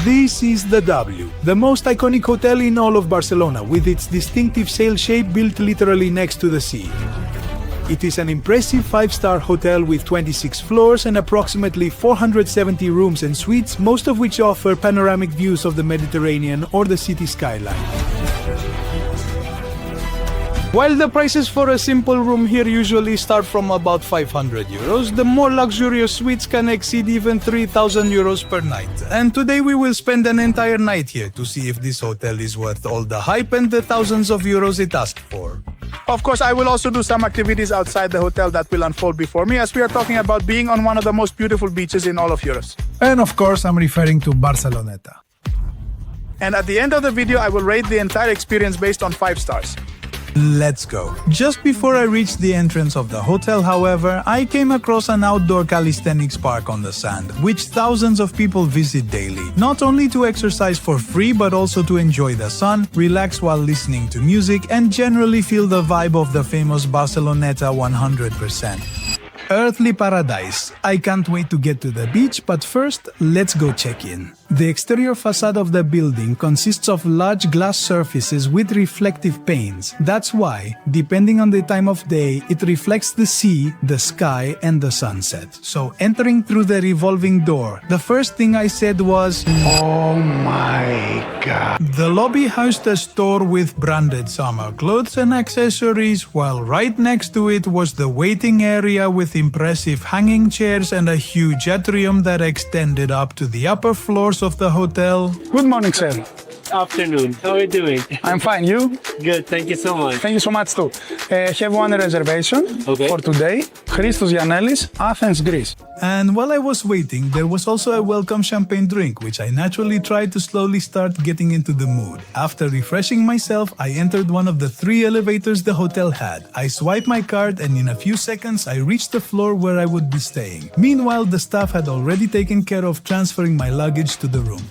This is the W, the most iconic hotel in all of Barcelona, with its distinctive sail shape built literally next to the sea. It is an impressive 5-star hotel with 26 floors and approximately 470 rooms and suites, most of which offer panoramic views of the Mediterranean or the city skyline. While the prices for a simple room here usually start from about 500 euros, the more luxurious suites can exceed even 3,000 euros per night. And today we will spend an entire night here to see if this hotel is worth all the hype and the thousands of euros it asked for. Of course, I will also do some activities outside the hotel that will unfold before me, as we are talking about being on one of the most beautiful beaches in all of Europe. And of course, I'm referring to Barceloneta. And at the end of the video, I will rate the entire experience based on 5 stars. Let's go. Just before I reached the entrance of the hotel, however, I came across an outdoor calisthenics park on the sand, which thousands of people visit daily, not only to exercise for free but also to enjoy the sun, relax while listening to music, and generally feel the vibe of the famous Barceloneta 100%. Earthly paradise. I can't wait to get to the beach, but first, let's go check in. The exterior facade of the building consists of large glass surfaces with reflective panes. That's why, depending on the time of day, it reflects the sea, the sky, and the sunset. So, entering through the revolving door, the first thing I said was, "Oh my God." The lobby housed a store with branded summer clothes and accessories, while right next to it was the waiting area with impressive hanging chairs and a huge atrium that extended up to the upper floors of the hotel. Good morning, sir. Afternoon. How are you doing? I'm fine. You? Good. Thank you so much. Thank you so much, too. Have one reservation for today. Christos Giannelis, Athens, Greece. And while I was waiting, there was also a welcome champagne drink, which I naturally tried to slowly start getting into the mood. After refreshing myself, I entered one of the 3 elevators the hotel had. I swiped my card and in a few seconds I reached the floor where I would be staying. Meanwhile, the staff had already taken care of transferring my luggage to the room.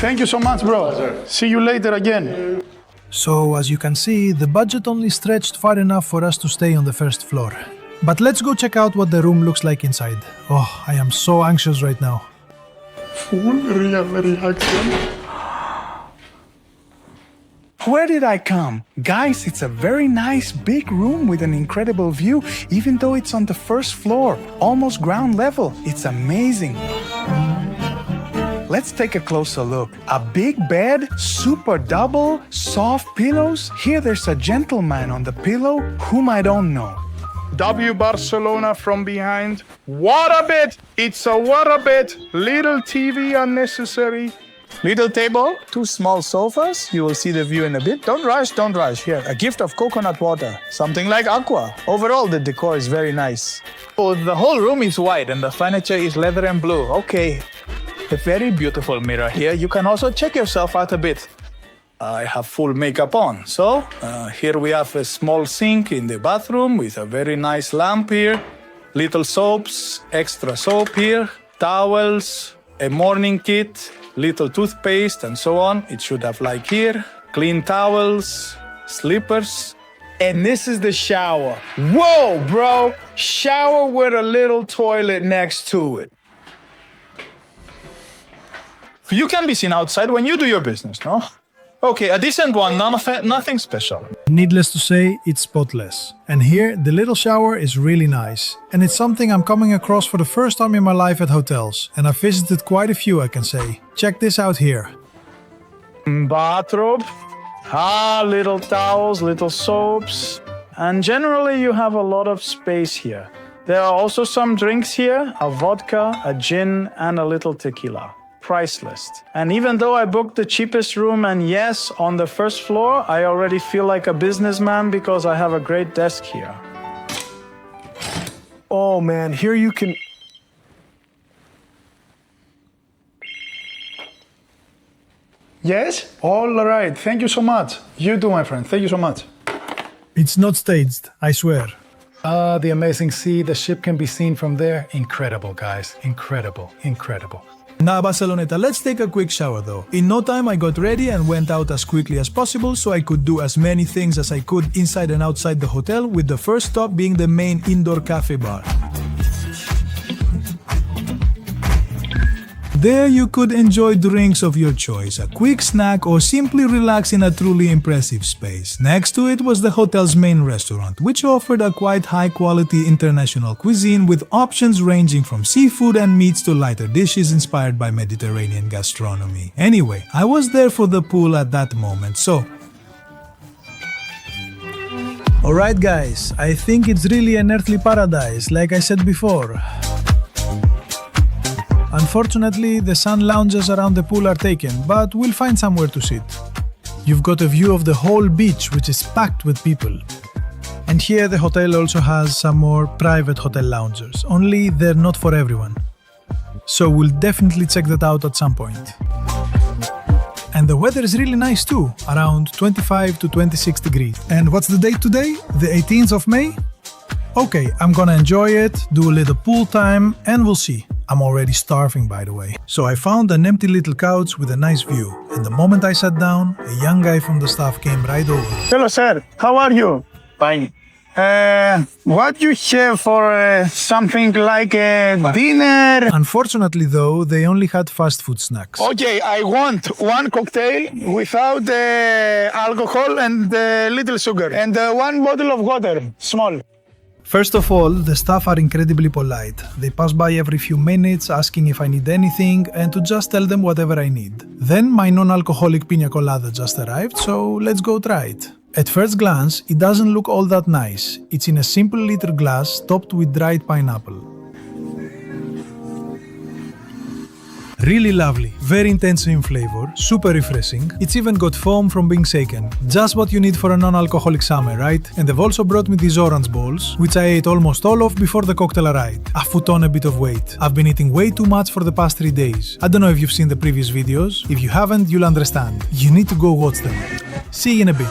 Thank you so much, bro. See you later again. So, as you can see, the budget only stretched far enough for us to stay on the first floor. But let's go check out what the room looks like inside. Oh, I am so anxious right now. Full real reaction. Where did I come? Guys, it's a very nice big room with an incredible view, even though it's on the first floor, almost ground level. It's amazing. Let's take a closer look. A big bed, super double, soft pillows. Here there's a gentleman on the pillow whom I don't know. W Barcelona from behind. What a bit! It's a what a bit! Little TV unnecessary. Little table, 2 small sofas. You will see the view in a bit. Don't rush, don't rush. Here, a gift of coconut water. Something like aqua. Overall, the decor is very nice. Oh, the whole room is white and the furniture is leather and blue. Okay. A very beautiful mirror here. You can also check yourself out a bit. I have full makeup on. So, here we have a small sink in the bathroom with a very nice lamp here. Little soaps, extra soap here, towels, a morning kit, little toothpaste and so on. It should have like here, clean towels, slippers. And this is the shower. Whoa, bro! Shower with a little toilet next to it. You can be seen outside when you do your business, no? Okay, a decent one, nothing special. Needless to say, it's spotless. And here, the little shower is really nice. And it's something I'm coming across for the first time in my life at hotels. And I've visited quite a few, I can say. Check this out here. Bathrobe. Little towels, little soaps. And generally you have a lot of space here. There are also some drinks here, a vodka, a gin, and a little tequila. Price list. And even though I booked the cheapest room, and yes, on the first floor, I already feel like a businessman because I have a great desk here. Oh man, here you can... Yes? All right. Thank you so much. You too, my friend. Thank you so much. It's not staged, I swear. The amazing sea, the ship can be seen from there. Incredible, guys. Incredible, incredible. Now, Barceloneta, let's take a quick shower though. In no time I got ready and went out as quickly as possible so I could do as many things as I could inside and outside the hotel, with the first stop being the main indoor cafe bar. There you could enjoy drinks of your choice, a quick snack, or simply relax in a truly impressive space. Next to it was the hotel's main restaurant, which offered a quite high-quality international cuisine with options ranging from seafood and meats to lighter dishes inspired by Mediterranean gastronomy. Anyway, I was there for the pool at that moment, so... Alright guys, I think it's really an earthly paradise, like I said before. Unfortunately, the sun lounges around the pool are taken, but we'll find somewhere to sit. You've got a view of the whole beach, which is packed with people. And here the hotel also has some more private hotel loungers, only they're not for everyone. So we'll definitely check that out at some point. And the weather is really nice too, around 25 to 26 degrees. And what's the date today? The 18th of May? Okay, I'm gonna enjoy it, do a little pool time, and we'll see. I'm already starving, by the way. So I found an empty little couch with a nice view, and the moment I sat down, a young guy from the staff came right over. Hello, sir. How are you? Fine. What you have for something like a dinner? Unfortunately though, they only had fast food snacks. Okay, I want one cocktail without alcohol and little sugar. And one bottle of water, small. First of all, the staff are incredibly polite. They pass by every few minutes asking if I need anything and to just tell them whatever I need. Then my non-alcoholic piña colada just arrived, so let's go try it. At first glance, it doesn't look all that nice. It's in a simple liter glass topped with dried pineapple. Really lovely, very intense in flavor, super refreshing. It's even got foam from being shaken. Just what you need for a non-alcoholic summer, right? And they've also brought me these orange balls, which I ate almost all of before the cocktail arrived. I've put on a bit of weight. I've been eating way too much for the past 3 days. I don't know if you've seen the previous videos. If you haven't, you'll understand. You need to go watch them. See you in a bit.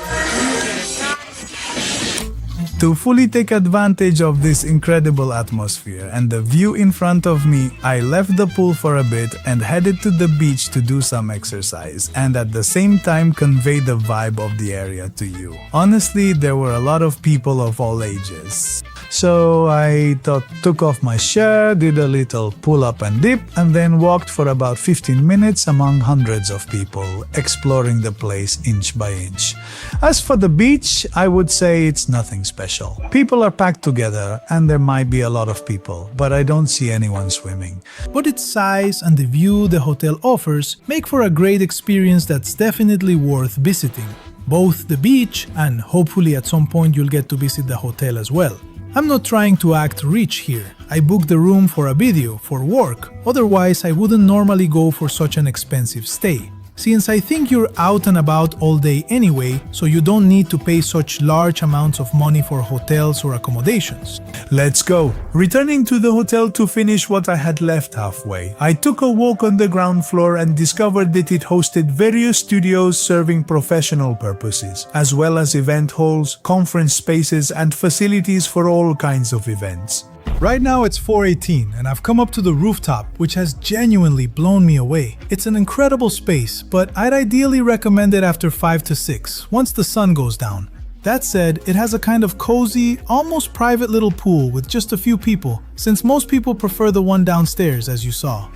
To fully take advantage of this incredible atmosphere and the view in front of me, I left the pool for a bit and headed to the beach to do some exercise and at the same time convey the vibe of the area to you. Honestly, there were a lot of people of all ages. So I took off my shirt, did a little pull-up and dip, and then walked for about 15 minutes among hundreds of people, exploring the place inch by inch. As for the beach, I would say it's nothing special. People are packed together, and there might be a lot of people, but I don't see anyone swimming. But its size and the view the hotel offers make for a great experience that's definitely worth visiting. Both the beach and hopefully at some point you'll get to visit the hotel as well. I'm not trying to act rich here. I booked the room for a video, for work. Otherwise, I wouldn't normally go for such an expensive stay. Since I think you're out and about all day anyway, so you don't need to pay such large amounts of money for hotels or accommodations. Let's go. Returning to the hotel to finish what I had left halfway, I took a walk on the ground floor and discovered that it hosted various studios serving professional purposes, as well as event halls, conference spaces, and facilities for all kinds of events. Right now it's 4:18 and I've come up to the rooftop, which has genuinely blown me away. It's an incredible space, but I'd ideally recommend it after 5 to 6, once the sun goes down. That said, it has a kind of cozy, almost private little pool with just a few people, since most people prefer the one downstairs, as you saw.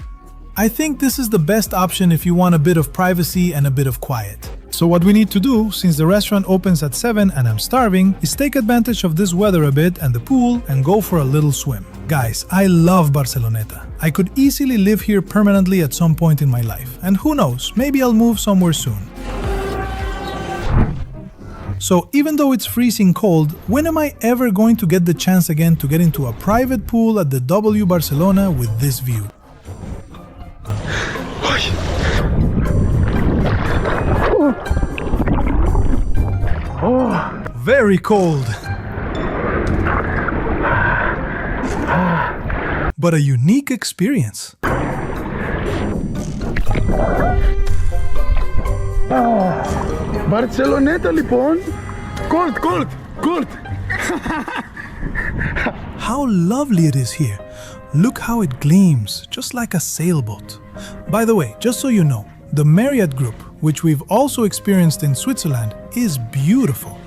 I think this is the best option if you want a bit of privacy and a bit of quiet. So what we need to do, since the restaurant opens at 7 and I'm starving, is take advantage of this weather a bit and the pool and go for a little swim. Guys, I love Barceloneta. I could easily live here permanently at some point in my life. And who knows, maybe I'll move somewhere soon. So even though it's freezing cold, when am I ever going to get the chance again to get into a private pool at the W Barcelona with this view? Oh, very cold. But a unique experience. Barceloneta λοιπόν. Cold. How lovely it is here. Look how it gleams, just like a sailboat. By the way, just so you know, the Marriott Group, which we've also experienced in Switzerland, is beautiful.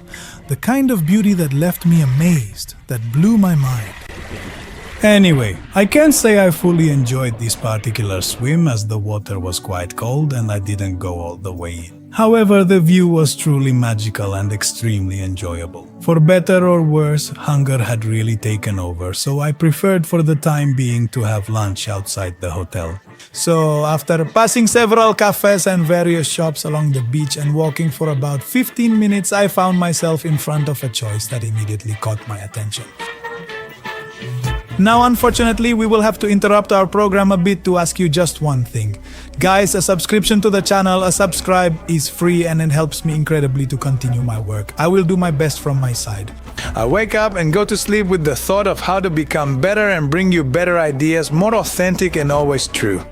The kind of beauty that left me amazed, that blew my mind. Anyway, I can't say I fully enjoyed this particular swim as the water was quite cold and I didn't go all the way in. However, the view was truly magical and extremely enjoyable. For better or worse, hunger had really taken over, so I preferred for the time being to have lunch outside the hotel. So, after passing several cafes and various shops along the beach and walking for about 15 minutes, I found myself in front of a choice that immediately caught my attention. Now, unfortunately, we will have to interrupt our program a bit to ask you just one thing. Guys, a subscription to the channel, a subscribe is free and it helps me incredibly to continue my work. I will do my best from my side. I wake up and go to sleep with the thought of how to become better and bring you better ideas, more authentic and always true.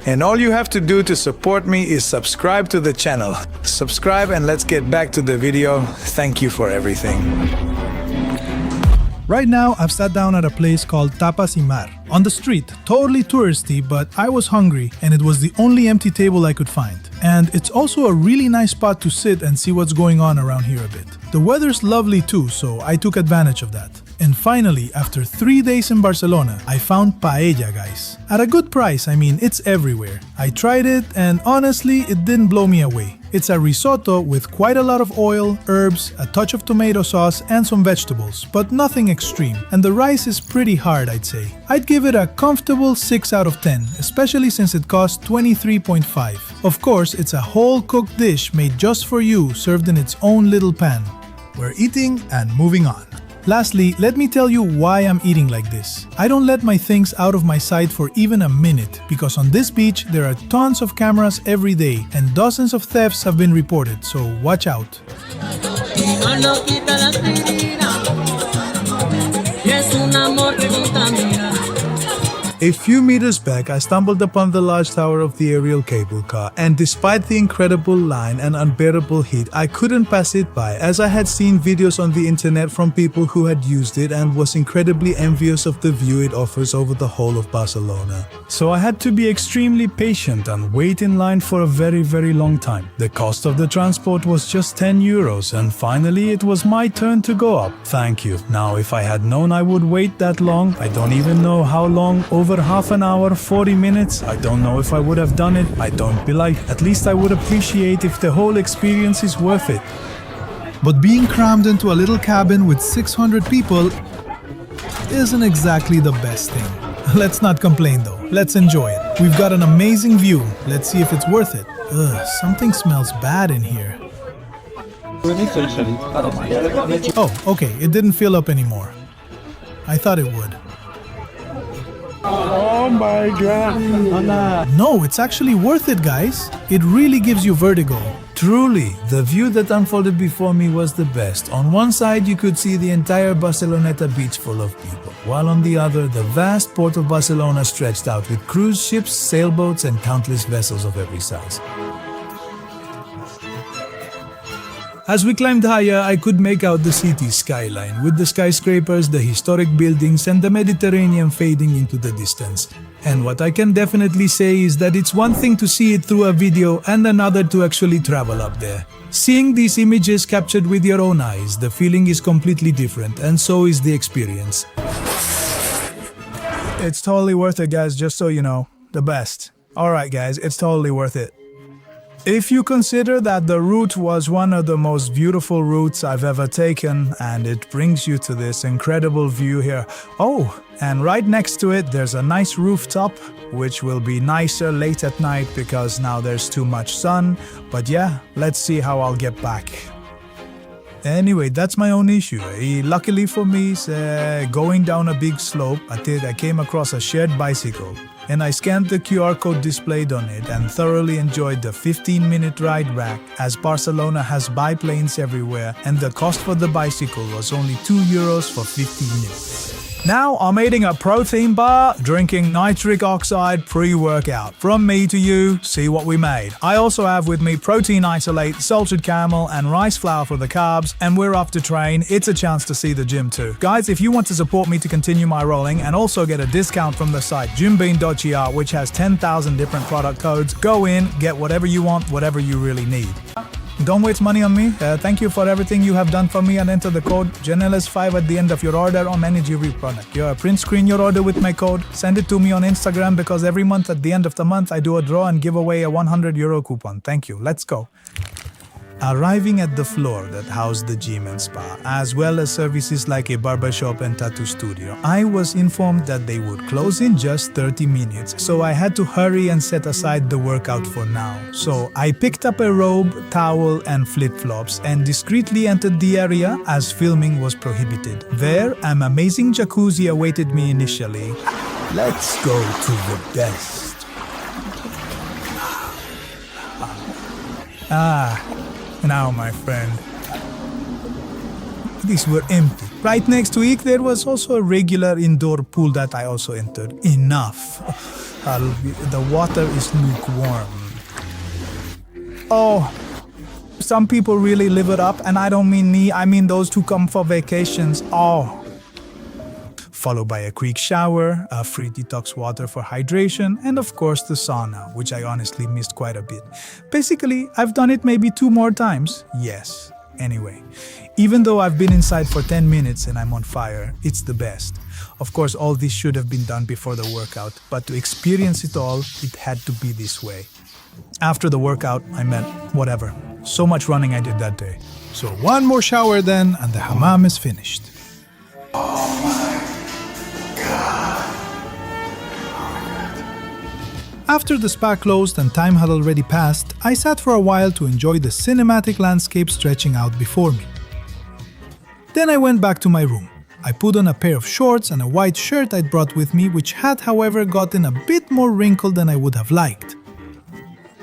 And all you have to do to support me is subscribe to the channel. Subscribe and let's get back to the video. Thank you for everything. Right now, I've sat down at a place called Tapas y Mar. On the street, totally touristy, but I was hungry and it was the only empty table I could find. And it's also a really nice spot to sit and see what's going on around here a bit. The weather's lovely too, so I took advantage of that. And finally, after 3 days in Barcelona, I found paella, guys. At a good price, I mean, it's everywhere. I tried it and honestly, it didn't blow me away. It's a risotto with quite a lot of oil, herbs, a touch of tomato sauce and some vegetables, but nothing extreme. And the rice is pretty hard, I'd say. I'd give it a comfortable 6 out of 10, especially since it cost 23.5. Of course, it's a whole cooked dish made just for you, served in its own little pan. We're eating and moving on. Lastly, let me tell you why I'm eating like this. I don't let my things out of my sight for even a minute, because on this beach there are tons of cameras every day and dozens of thefts have been reported, so watch out. A few meters back, I stumbled upon the large tower of the aerial cable car, and despite the incredible line and unbearable heat, I couldn't pass it by, as I had seen videos on the internet from people who had used it and was incredibly envious of the view it offers over the whole of Barcelona. So I had to be extremely patient and wait in line for a very long time. The cost of the transport was just 10 euros, and finally it was my turn to go up. Thank you. Now, if I had known I would wait that long, I don't even know how long, over half an hour, 40 minutes, I don't know if I would have done it. I don't be like, at least I would appreciate if the whole experience is worth it. But being crammed into a little cabin with 600 people isn't exactly the best thing. Let's not complain though, let's enjoy it. We've got an amazing view, let's see if it's worth it. Ugh, something smells bad in here. Oh, okay, it didn't fill up anymore. I thought it would. Oh my god. No, it's actually worth it, guys. It really gives you vertigo. Truly, the view that unfolded before me was the best. On one side, you could see the entire Barceloneta beach full of people, while on the other, the vast port of Barcelona stretched out with cruise ships, sailboats, and countless vessels of every size. As we climbed higher, I could make out the city's skyline, with the skyscrapers, the historic buildings, and the Mediterranean fading into the distance. And what I can definitely say is that it's one thing to see it through a video and another to actually travel up there. Seeing these images captured with your own eyes, the feeling is completely different, and so is the experience. It's totally worth it, guys, just so you know. The best. Alright guys, it's totally worth it. If you consider that the route was one of the most beautiful routes I've ever taken, and it brings you to this incredible view here. Oh, and right next to it there's a nice rooftop, which will be nicer late at night because now there's too much sun. But yeah, let's see how I'll get back. Anyway, that's my own issue. Luckily for me, going down a big slope, I came across a shared bicycle. And I scanned the QR code displayed on it and thoroughly enjoyed the 15-minute ride back, as Barcelona has biplanes everywhere and the cost for the bicycle was only 2 euros for 15 minutes. Now I'm eating a protein bar, drinking nitric oxide pre-workout. From me to you, see what we made. I also have with me protein isolate, salted caramel and rice flour for the carbs, and we're off to train. It's a chance to see the gym too. Guys, if you want to support me to continue my rolling and also get a discount from the site gymbean.gr, which has 10,000 different product codes, go in, get whatever you want, whatever you really need. Don't waste money on me. Thank you for everything you have done for me and enter the code Giannelis5 at the end of your order on any jewelry product. You print screen your order with my code. Send it to me on Instagram because every month at the end of the month I do a draw and give away a €100 coupon. Thank you. Let's go. Arriving at the floor that housed the gym and spa, as well as services like a barbershop and tattoo studio, I was informed that they would close in just 30 minutes, so I had to hurry and set aside the workout for now. So I picked up a robe, towel, and flip-flops and discreetly entered the area as filming was prohibited. There, an amazing jacuzzi awaited me initially. Let's go to the best. Now, my friend, these were empty. Right next to it, there was also a regular indoor pool that I also entered. Enough. The water is lukewarm. Oh, some people really live it up, and I don't mean me, I mean those who come for vacations. Oh. Followed by a quick shower, a free detox water for hydration, and of course the sauna, which I honestly missed quite a bit. Basically, I've done it maybe 2 more times. Yes. Anyway, even though I've been inside for 10 minutes and I'm on fire, it's the best. Of course, all this should have been done before the workout, but to experience it all, it had to be this way. After the workout, I meant whatever. So much running I did that day. So one more shower then, and the hammam is finished. After the spa closed and time had already passed, I sat for a while to enjoy the cinematic landscape stretching out before me. Then I went back to my room. I put on a pair of shorts and a white shirt I'd brought with me, which had, however, gotten a bit more wrinkled than I would have liked.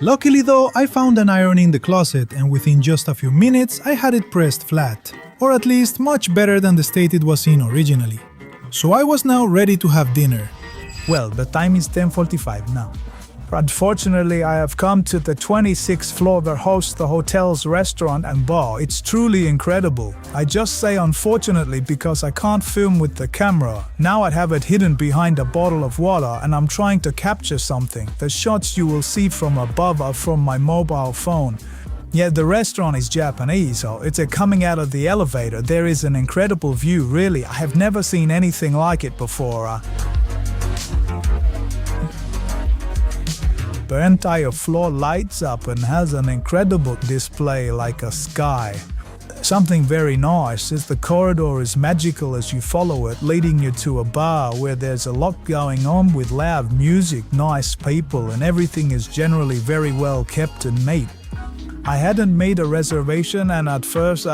Luckily though, I found an iron in the closet, and within just a few minutes I had it pressed flat, or at least much better than the state it was in originally. So I was now ready to have dinner. Well, the time is 10:45 now. Unfortunately, I have come to the 26th floor that hosts the hotel's restaurant and bar. It's truly incredible. I just say unfortunately because I can't film with the camera. Now I have it hidden behind a bottle of water and I'm trying to capture something. The shots you will see from above are from my mobile phone. Yet the restaurant is Japanese, so it's coming out of the elevator. There is an incredible view, really. I have never seen anything like it before. The entire floor lights up and has an incredible display like a sky. Something very nice is the corridor is magical as you follow it, leading you to a bar where there's a lot going on with loud music, nice people, and everything is generally very well kept and neat. I hadn't made a reservation and at first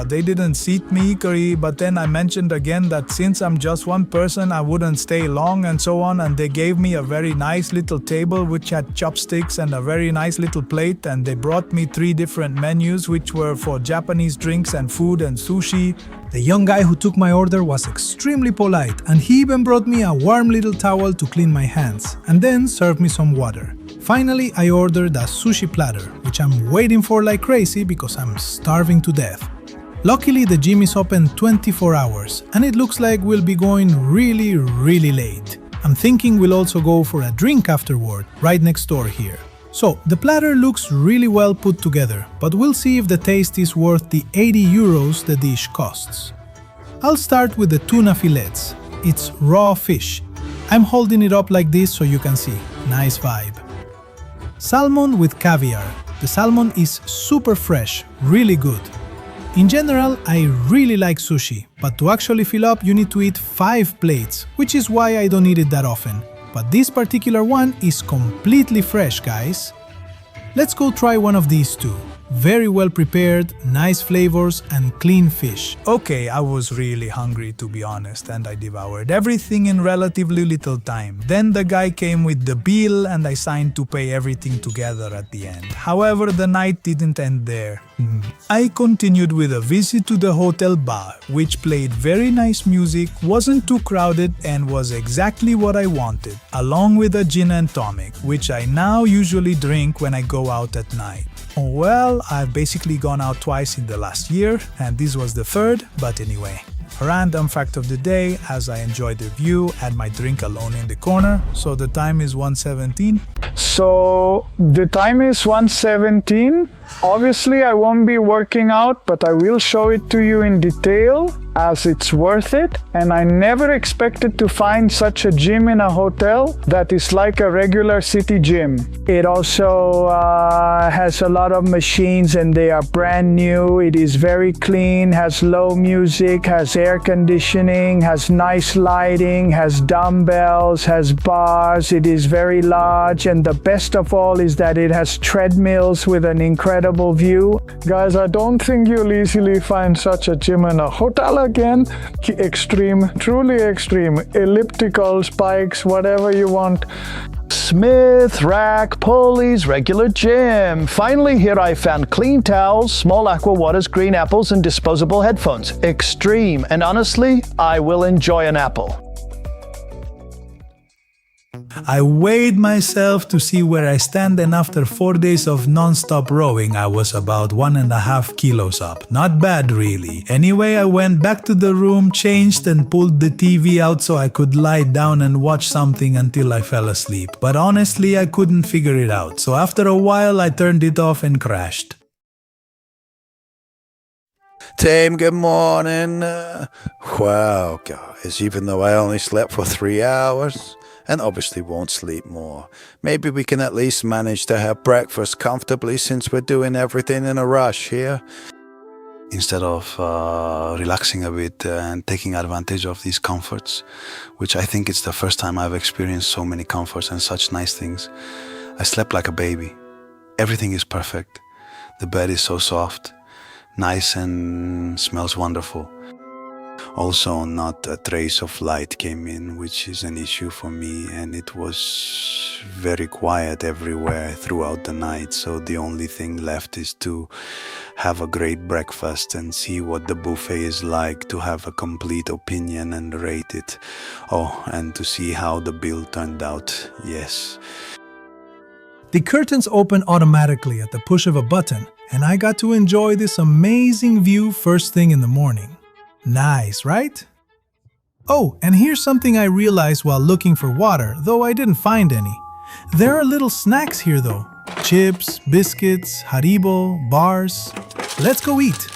they didn't seat me, but then I mentioned again that since I'm just one person I wouldn't stay long and so on, and they gave me a very nice little table which had chopsticks and a very nice little plate, and they brought me 3 different menus which were for Japanese drinks and food and sushi. The young guy who took my order was extremely polite, and he even brought me a warm little towel to clean my hands, and then served me some water. Finally, I ordered a sushi platter, which I'm waiting for like crazy because I'm starving to death. Luckily, the gym is open 24 hours, and it looks like we'll be going really late. I'm thinking we'll also go for a drink afterward, right next door here. So, the platter looks really well put together, but we'll see if the taste is worth the €80 the dish costs. I'll start with the tuna fillets. It's raw fish. I'm holding it up like this so you can see. Nice vibe. Salmon with caviar. The salmon is super fresh, really good. In general, I really like sushi, but to actually fill up you need to eat 5 plates, which is why I don't eat it that often. But this particular one is completely fresh, guys. Let's go try one of these two. Very well prepared, nice flavors, and clean fish. Okay, I was really hungry to be honest, and I devoured everything in relatively little time. Then the guy came with the bill and I signed to pay everything together at the end. However, the night didn't end there. I continued with a visit to the hotel bar, which played very nice music, wasn't too crowded, and was exactly what I wanted, along with a gin and tonic, which I now usually drink when I go out at night. Well, I've basically gone out twice in the last year, and this was the third, but anyway. Random fact of the day, as I enjoy the view and my drink alone in the corner. So the time is 1:17. So the time is 1:17. Obviously, I won't be working out, but I will show it to you in detail as it's worth it. And I never expected to find such a gym in a hotel that is like a regular city gym. It also has a lot of machines and they are brand new. It is very clean, has low music, has air conditioning, has nice lighting, has dumbbells, has bars. It is very large, and the best of all is that it has treadmills with an incredible view. Guys, I don't think you'll easily find such a gym in a hotel again. Extreme, truly extreme. Elliptical spikes, whatever you want. Smith, rack, pulleys, regular gym. Finally, here I found clean towels, small aqua waters, green apples, and disposable headphones. Extreme, and honestly, I will enjoy an apple. I weighed myself to see where I stand, and after 4 days of non-stop rowing, I was about 1.5 kilos up. Not bad, really. Anyway, I went back to the room, changed, and pulled the TV out so I could lie down and watch something until I fell asleep. But honestly, I couldn't figure it out, so after a while, I turned it off and crashed. Team, good morning. Wow, guys, even though I only slept for 3 hours, and obviously won't sleep more, maybe we can at least manage to have breakfast comfortably since we're doing everything in a rush here. Instead of relaxing a bit and taking advantage of these comforts, which I think it's the first time I've experienced so many comforts and such nice things, I slept like a baby. Everything is perfect. The bed is so soft, nice, and smells wonderful. Also, not a trace of light came in, which is an issue for me, and it was very quiet everywhere throughout the night, so the only thing left is to have a great breakfast and see what the buffet is like, to have a complete opinion and rate it. Oh, and to see how the bill turned out, yes. The curtains open automatically at the push of a button, and I got to enjoy this amazing view first thing in the morning. Nice, right? Oh, and here's something I realized while looking for water, though I didn't find any. There are little snacks here though. Chips, biscuits, Haribo, bars. Let's go eat.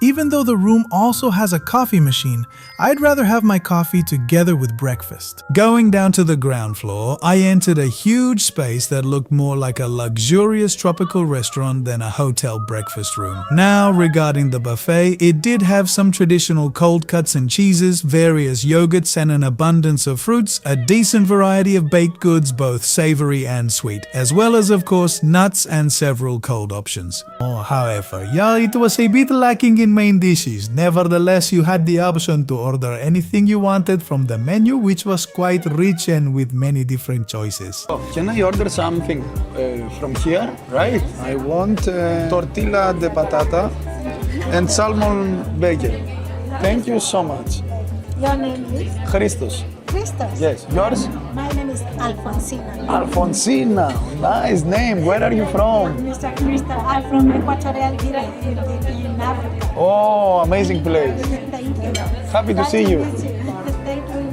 Even though the room also has a coffee machine, I'd rather have my coffee together with breakfast. Going down to the ground floor, I entered a huge space that looked more like a luxurious tropical restaurant than a hotel breakfast room. Now, regarding the buffet, it did have some traditional cold cuts and cheeses, various yogurts, and an abundance of fruits, a decent variety of baked goods, both savory and sweet, as well as, of course, nuts and several cold options. However, yeah, it was a bit lacking in main dishes. Nevertheless, you had the option to order anything you wanted from the menu, which was quite rich and with many different choices. Can I order something from here? Right? I want tortilla de patata and salmon bacon. Thank you so much. Your name is? Christos. Christos. Yes. Yours? My name is Alfonsina. Alfonsina. Nice name. Where are you from? Mr. Crystal, I'm from Equatorial Guinea in Africa. Oh, amazing place. Thank you. Happy to see you. Thank you.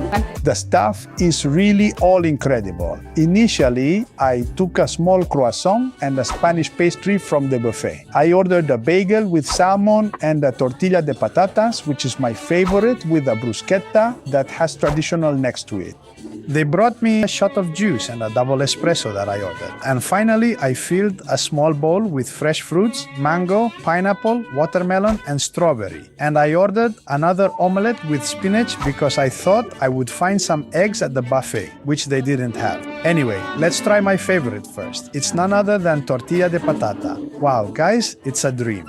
The staff is really all incredible. Initially, I took a small croissant and a Spanish pastry from the buffet. I ordered a bagel with salmon and a tortilla de patatas, which is my favorite, with a bruschetta that has traditional next to it. They brought me a shot of juice and a double espresso that I ordered. And finally, I filled a small bowl with fresh fruits, mango, pineapple, watermelon, and strawberry. And I ordered another omelette with spinach because I thought I would find some eggs at the buffet, which they didn't have. Anyway, let's try my favorite first. It's none other than tortilla de patata. Wow, guys, it's a dream.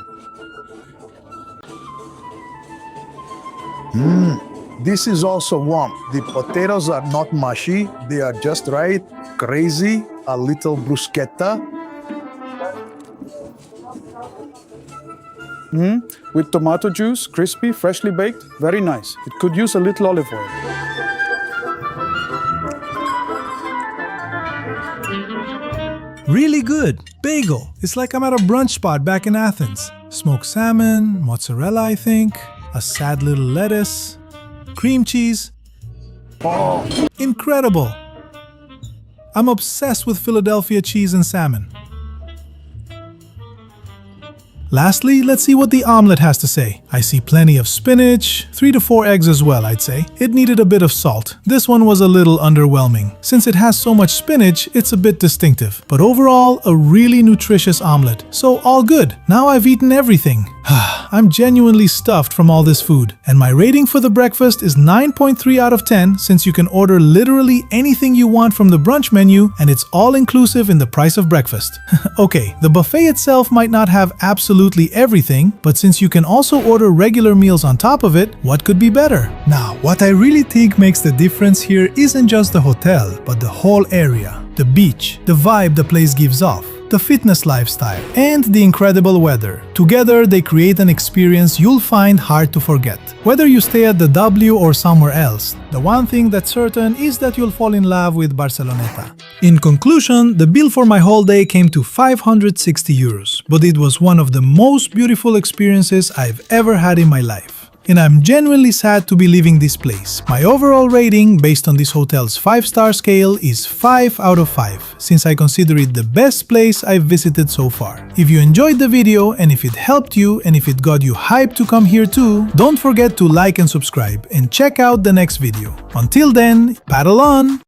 This is also warm. The potatoes are not mushy. They are just right. Crazy. A little bruschetta. With tomato juice, crispy, freshly baked. Very nice. It could use a little olive oil. Really good. Bagel. It's like I'm at a brunch spot back in Athens. Smoked salmon, mozzarella, I think. a sad little lettuce, cream cheese. Incredible! I'm obsessed with Philadelphia cheese and salmon. Lastly, let's see what the omelet has to say. I see plenty of spinach, 3 to 4 eggs as well, I'd say. It needed a bit of salt. This one was a little underwhelming. Since it has so much spinach, it's a bit distinctive. But overall, a really nutritious omelet. So all good. Now I've eaten everything. I'm genuinely stuffed from all this food. And my rating for the breakfast is 9.3 out of 10 since you can order literally anything you want from the brunch menu and it's all inclusive in the price of breakfast. Okay, the buffet itself might not have absolutely everything, but since you can also order regular meals on top of it, what could be better? Now, what I really think makes the difference here isn't just the hotel, but the whole area, the beach, the vibe the place gives off, the fitness lifestyle, and the incredible weather. Together, they create an experience you'll find hard to forget. Whether you stay at the W or somewhere else, the one thing that's certain is that you'll fall in love with Barceloneta. In conclusion, the bill for my whole day came to 560 euros, but it was one of the most beautiful experiences I've ever had in my life. And I'm genuinely sad to be leaving this place. My overall rating, based on this hotel's 5-star scale, is 5 out of 5, since I consider it the best place I've visited so far. If you enjoyed the video, and if it helped you, and if it got you hyped to come here too, don't forget to like and subscribe, and check out the next video. Until then, paddle on!